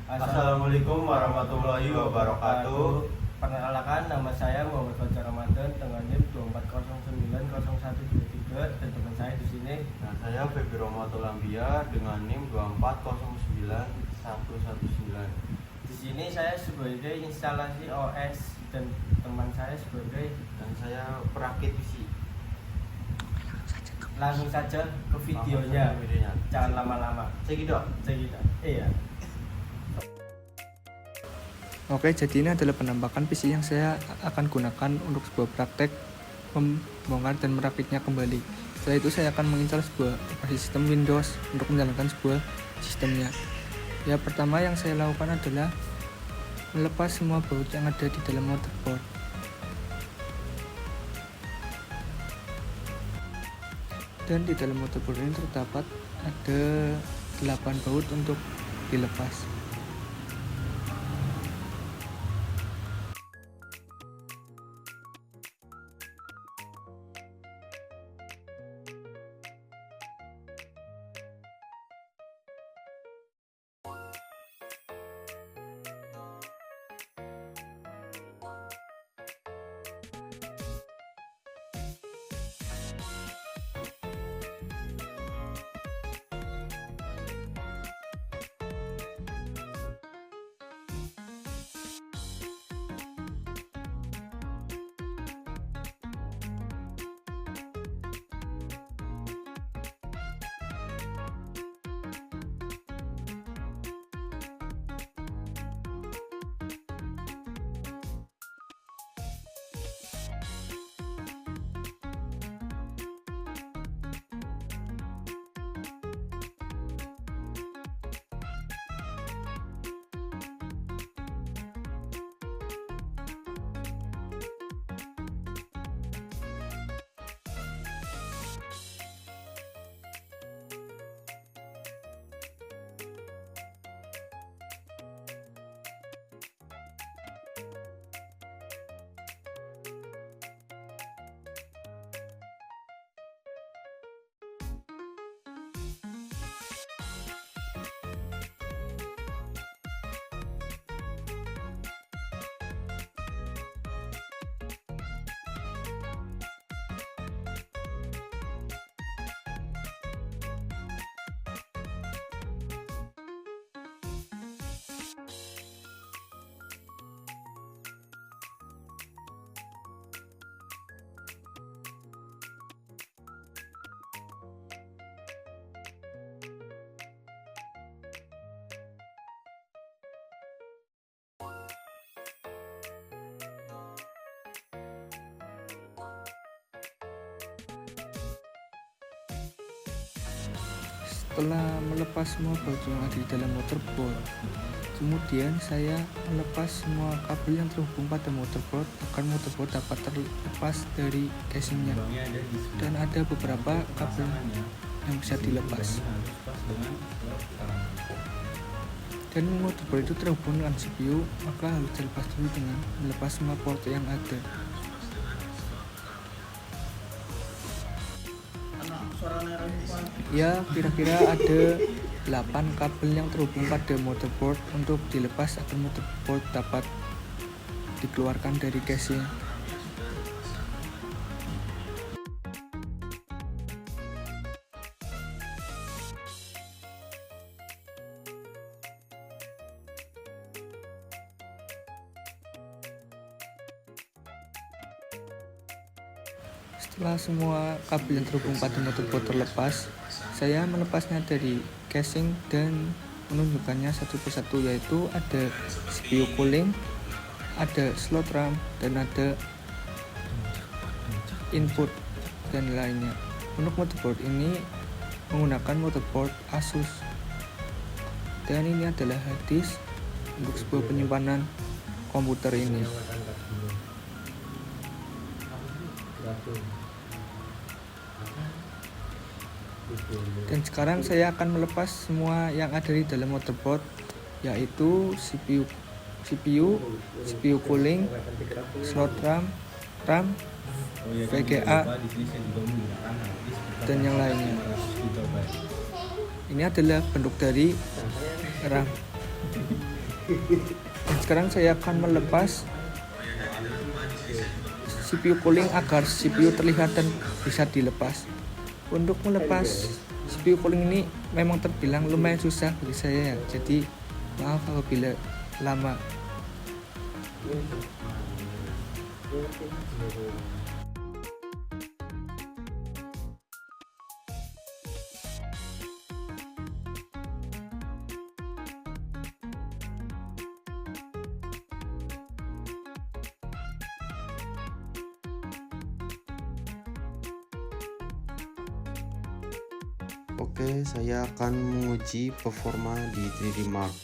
Assalamualaikum warahmatullahi wabarakatuh. Perkenalkan, nama saya Muhammad Fajar Ramadan dengan NIM 24090123 dan teman saya di sini. Nah, saya Feby Romatul Ambia dengan NIM 2409119. Di sini saya sebagai instalasi OS dan teman saya sebagai Dan saya perakit PC. langsung saja ke videonya. Jangan lama-lama. Cekidot. Iya. Oke, jadi ini adalah penampakan PC yang saya akan gunakan untuk sebuah praktek membongkar dan merakitnya kembali. Setelah itu saya akan menginstal sebuah operasi sistem Windows untuk menjalankan sebuah sistemnya. Ya, pertama yang saya lakukan adalah melepas semua baut yang ada di dalam motherboard. Dan di dalam motherboard ini terdapat ada 8 baut untuk dilepas. Setelah melepas semua baut yang ada di dalam motherboard, kemudian saya melepas semua kabel yang terhubung pada motherboard agar motherboard dapat terlepas dari casingnya. Dan ada beberapa kabel yang bisa dilepas. Dan motherboard itu terhubung dengan CPU, maka harus dilepas dulu dengan melepas semua port yang ada. Ya, kira-kira ada 8 kabel yang terhubung pada motherboard untuk dilepas agar motherboard dapat dikeluarkan dari casing. Setelah semua kabel yang terhubung pada motherboard terlepas, saya melepasnya dari casing dan menunjukkannya satu persatu, yaitu ada CPU cooling, ada slot RAM, dan ada input dan lainnya. Untuk motherboard ini menggunakan motherboard Asus, dan ini adalah hard disk untuk sebuah penyimpanan komputer ini. Dan sekarang saya akan melepas semua yang ada di dalam motherboard, yaitu CPU cooling, slot RAM, VGA, dan yang lainnya. Ini adalah bentuk dari RAM. Dan sekarang saya akan melepas CPU cooling agar CPU terlihat dan bisa dilepas. Untuk melepas CPU cooling ini memang terbilang lumayan susah bagi saya ya, jadi maaf apabila lama. Oke, saya akan menguji performa di 3D Mark.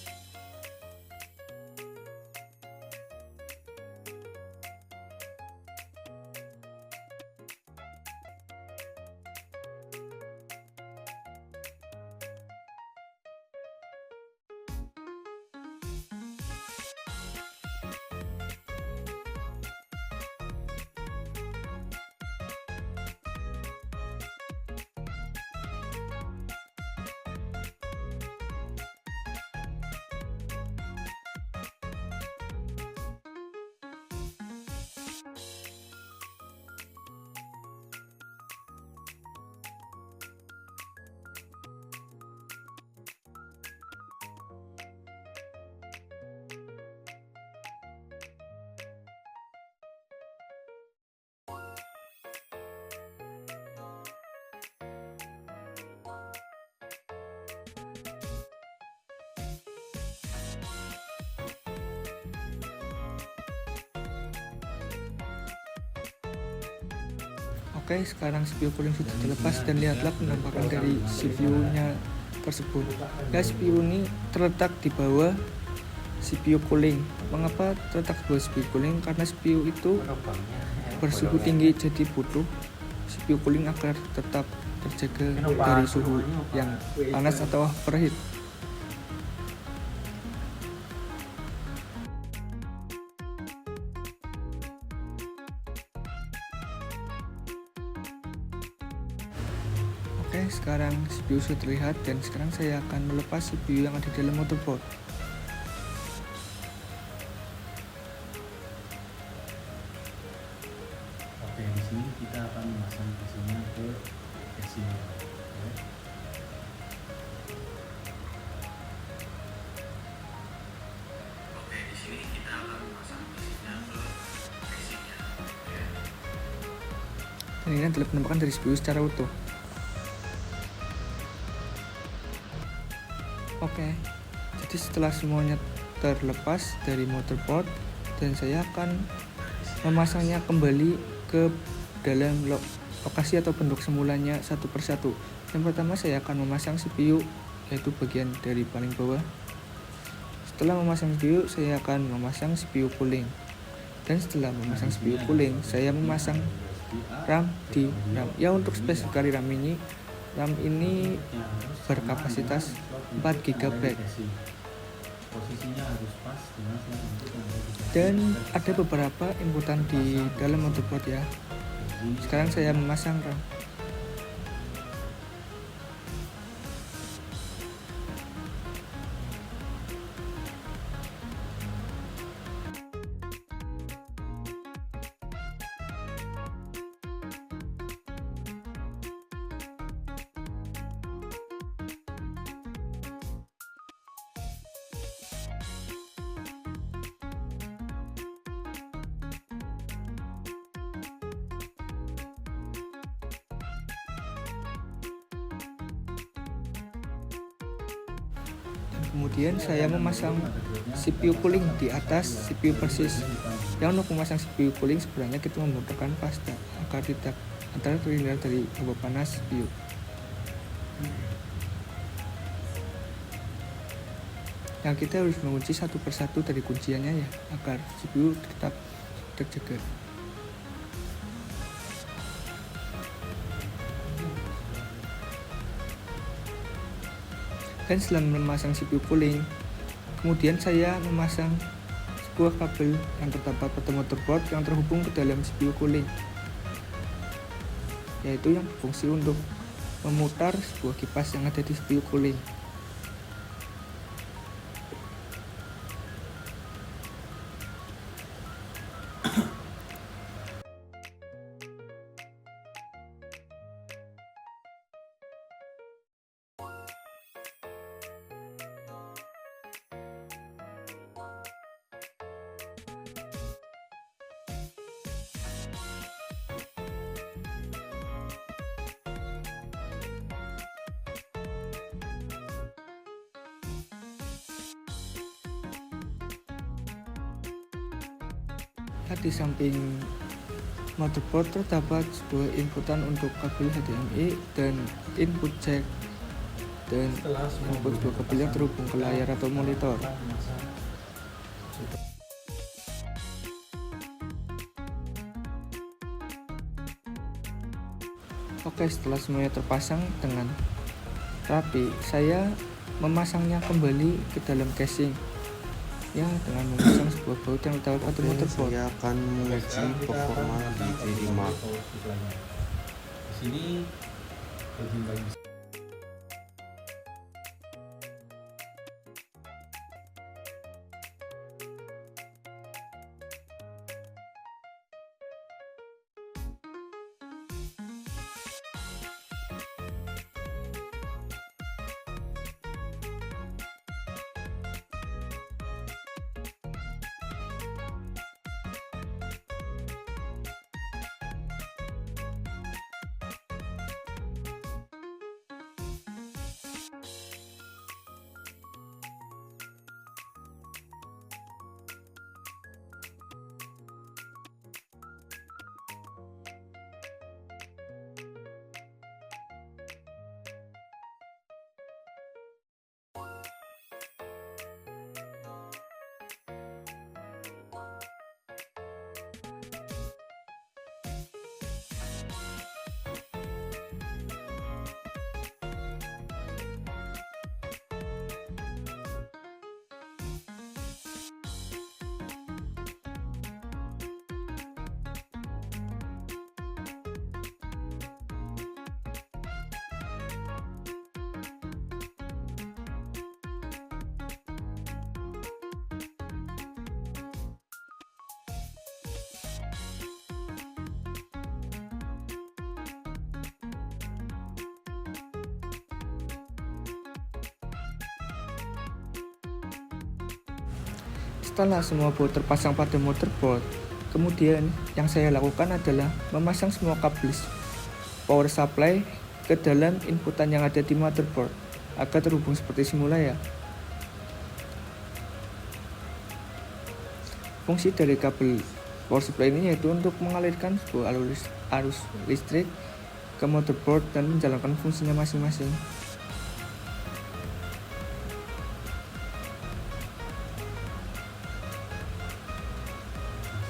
Oke, sekarang CPU cooling sudah dilepas dan lihatlah penampakan dari CPU-nya tersebut. Ya, CPU ini terletak di bawah CPU cooling. Mengapa terletak di bawah CPU cooling? Karena CPU itu bersuhu tinggi, jadi butuh CPU cooling agar tetap terjaga dari suhu yang panas atau overheat. Oke, sekarang CPU sudah terlihat dan sekarang saya akan melepas CPU yang ada di dalam motherboard. Oke, di sini kita akan memasang PC-nya ke casing-nya. Oke, di sini kita akan memasang PC-nya ke casing-nya. Dan ini adalah penampakan dari CPU secara utuh. Oke, jadi setelah semuanya terlepas dari motherboard, dan saya akan memasangnya kembali ke dalam lokasi atau bentuk semulanya satu persatu. Yang pertama saya akan memasang CPU, yaitu bagian dari paling bawah. Setelah memasang CPU, saya akan memasang CPU cooling. Dan setelah memasang CPU cooling, saya memasang RAM di RAM. Ya, untuk spesifikasi RAM ini berkapasitas 4 GB. Posisinya harus pas dengan slot input yang ada di dalam. Dan ada beberapa inputan di dalam motherboard ya. Sekarang saya memasang RAM. Kemudian saya memasang CPU cooling di atas CPU persis. Yang untuk memasang CPU cooling sebenarnya kita membutuhkan pasta agar tidak terhindar dari bau panas CPU. Yang kita harus mengunci satu persatu dari kunciannya ya, agar CPU tetap terjaga. Dan setelah memasang CPU cooling, kemudian saya memasang sebuah kabel yang terdapat pada motherboard yang terhubung ke dalam CPU cooling, yaitu yang berfungsi untuk memutar sebuah kipas yang ada di CPU cooling. Di samping motherboard terdapat sebuah inputan untuk kabel HDMI dan input jack dan Setelah semua input sebuah kabel yang terhubung ke layar atau monitor. akan memasang Oke, setelah semuanya terpasang dengan rapi, saya memasangnya kembali ke dalam casing ya dengan memasang sebuah baut yang terdapat pada Oke, motherboard. saya akan menguji Sekarang kita performa akan di memasang 3D Mark. power supply-nya. Di sini bagian Setelah semua baut terpasang pada motherboard, kemudian yang saya lakukan adalah memasang semua kabel power supply ke dalam inputan yang ada di motherboard agar terhubung seperti semula ya. Fungsi dari kabel power supply ini yaitu untuk mengalirkan sebuah arus listrik ke motherboard dan menjalankan fungsinya masing-masing.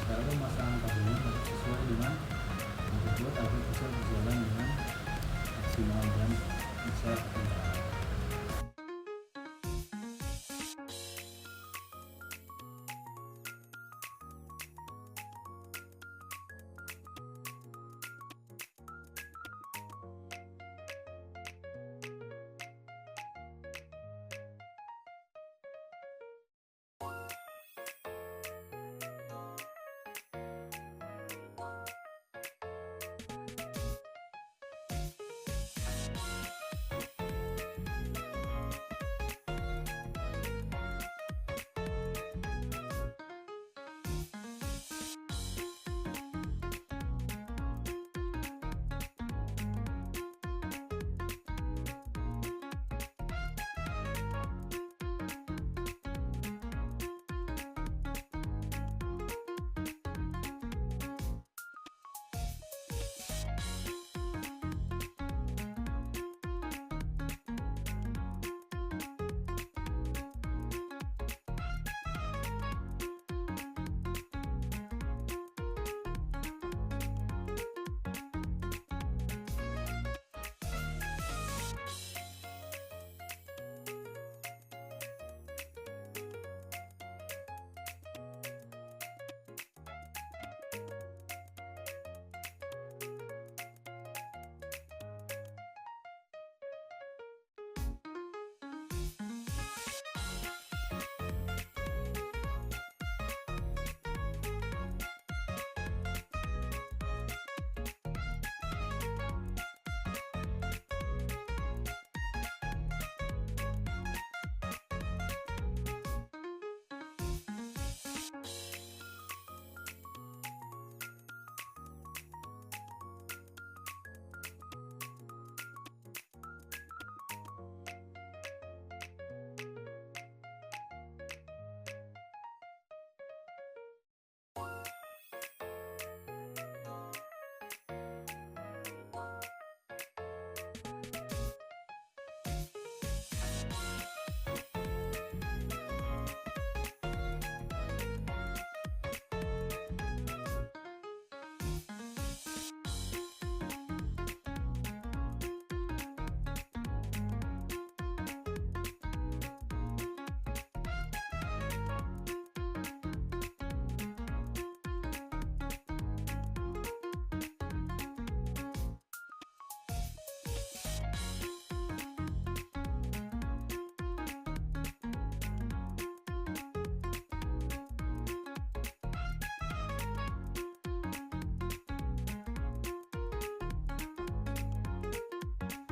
sekarang pemasangan kabelnya harus sesuai dengan motherboard agar bisa berjalan dengan maksimal dan bisa berjalan.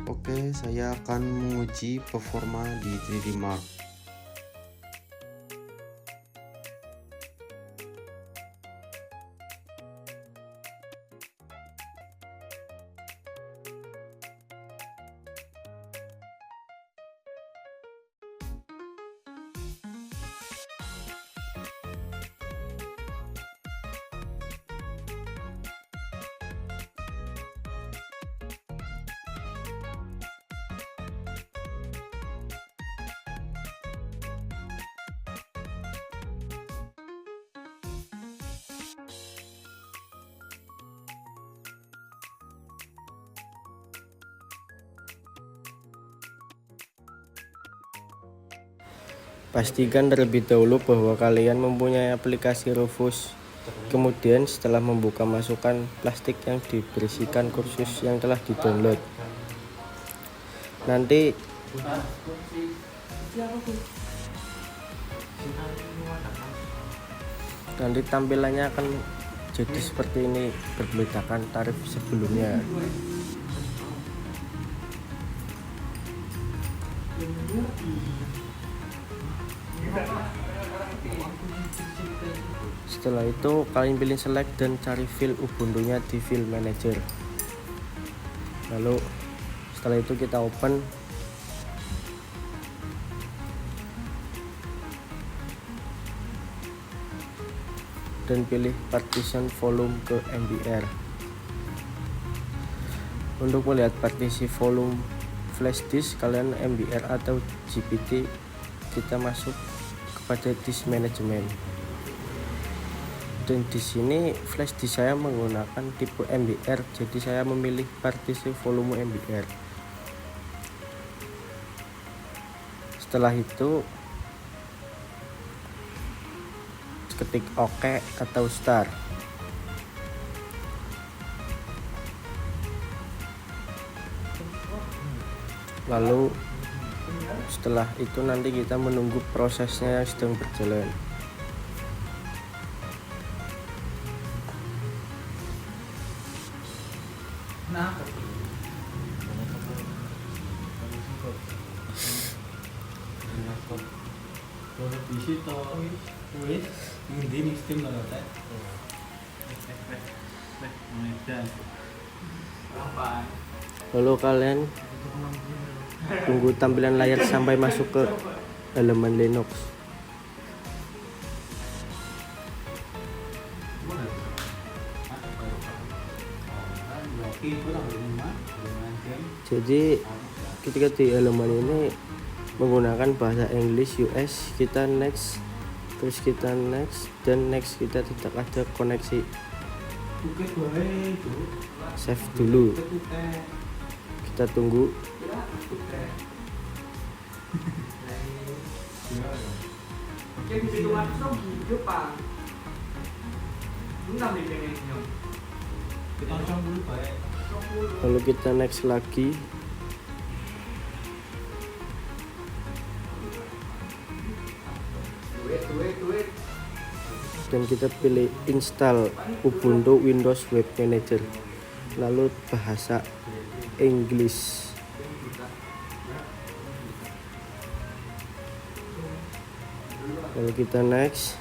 Oke, saya akan menguji performa di 3D Mark. Pastikan terlebih dahulu bahwa kalian mempunyai aplikasi Rufus. Kemudian setelah membuka, masukkan plastik yang diberisikan kursus yang telah di-download. Nanti tampilannya akan jadi seperti ini, berbedakan tarif sebelumnya. Setelah itu kalian pilih select dan cari file Ubuntu-nya di file manager. Lalu setelah itu kita open. Dan pilih partition volume ke MBR. Untuk melihat partisi volume flash disk kalian MBR atau GPT, kita masuk kepada disk management. Dan di sini flash disk saya menggunakan tipe MBR, jadi saya memilih partisi volume MBR. Setelah itu ketik OK atau start. Lalu setelah itu nanti kita menunggu prosesnya yang sedang berjalan. Lalu kalian tunggu tampilan layar sampai masuk ke halaman Linux. Jadi ketika di halaman ini menggunakan bahasa English US, kita next, terus kita next, dan next kita tidak ada koneksi. Save dulu, kita tunggu. Lalu kita next lagi. Dan kita pilih install Ubuntu Windows Web Manager, lalu bahasa Inggris. Lalu kita next.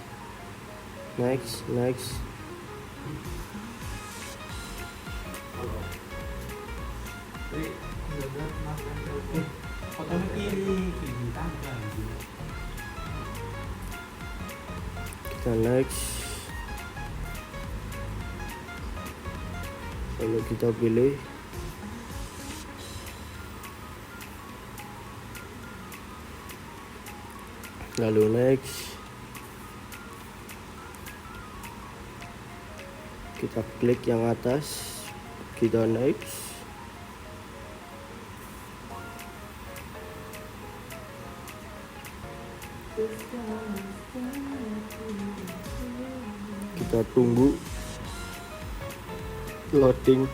Kita next. Lalu kita pilih. Lalu next. Kita klik yang atas. Kita next. Kita tunggu loading.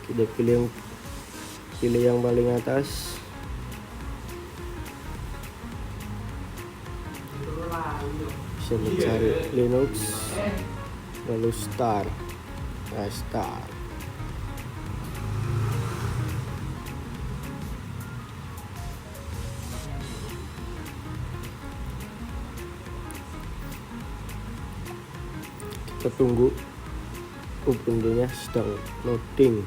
Kita pilih yang paling atas. Bisa mencari Linux, lalu start. Nah, start. Kita tunggu. Ubuntu-nya sedang loading.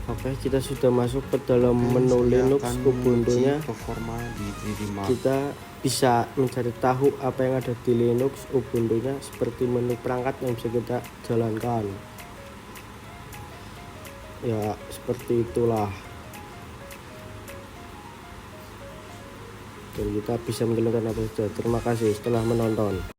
Oke, kita sudah masuk ke dalam menu Saya Linux akan Ubuntu-nya. menguji performa di 3D Mark. Kita bisa mencari tahu apa yang ada di Linux Ubuntu-nya, seperti menu perangkat yang bisa kita jalankan. Ya, seperti itulah. Dan kita bisa menjalankan apa saja. Terima kasih setelah menonton.